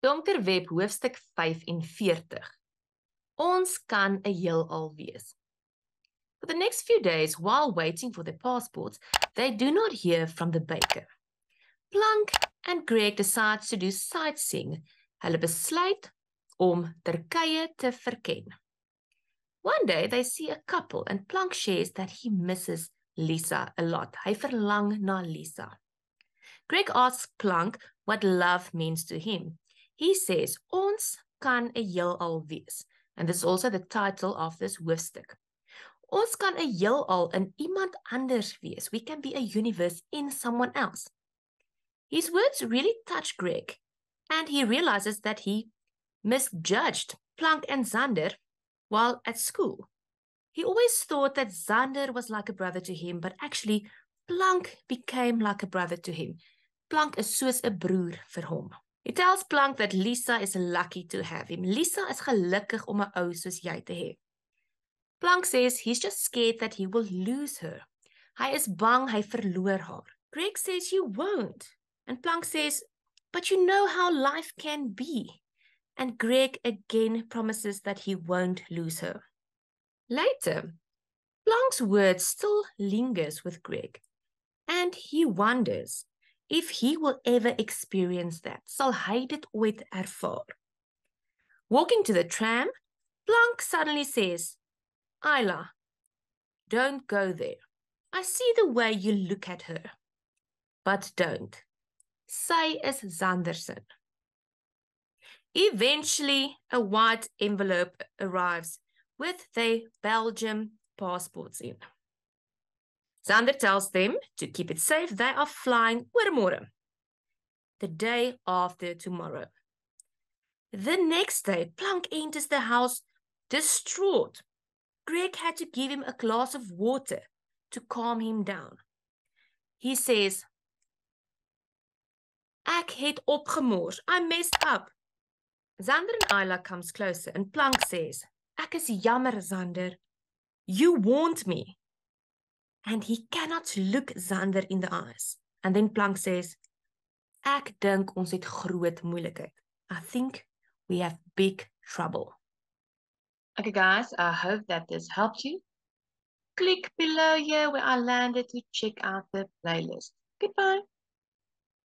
Donker web hoofstuk 45. Ons kan 'n heelal wees. For the next few days, while waiting for their passports, they do not hear from the baker. Plank and Greg decides to do sightseeing. Hulle besluit om Turkye te verken. One day they see a couple and Plank shares that he misses Lisa a lot. Hy verlang na Lisa. Greg asks Plank what love means to him. He says, ons kan 'n heelal wees. And this is also the title of this hoofstuk. Ons kan 'n heelal in iemand anders wees. We can be a universe in someone else. His words really touch Greg, and he realizes that he misjudged Plank and Xander while at school. He always thought that Xander was like a brother to him, but actually Plank became like a brother to him. Plank is soos 'n broer vir hom. He tells Plank that Lisa is lucky to have him. Lisa is gelukkig om 'n ou soos jy te hê. Plank says he's just scared that he will lose her. Hy is bang hy verloor haar. Greg says you won't. And Plank says, but you know how life can be. And Greg again promises that he won't lose her. Later, Plank's word still lingers with Greg, and he wonders if he will ever experience that. Sal hy dit ooit ervaar? Walking to the tram, Plank suddenly says, Isla, don't go there. I see the way you look at her. But don't. Sy is Zanderson. Eventually, a white envelope arrives with their Belgium passports in. Xander tells them to keep it safe. They are flying oormôre, the day after tomorrow. The next day, Plank enters the house distraught. Greg had to give him a glass of water to calm him down. He says, Ek het opgemors. I messed up. Xander and Isla comes closer and Plank says, Ek is jammer, Xander. You warned me. And he cannot look Xander in the eyes. And then Plank says, Ek dink ons het groot moeilikheid. I think we have big trouble. Okay guys, I hope that this helped you. Click below here where I landed to check out the playlist. Goodbye.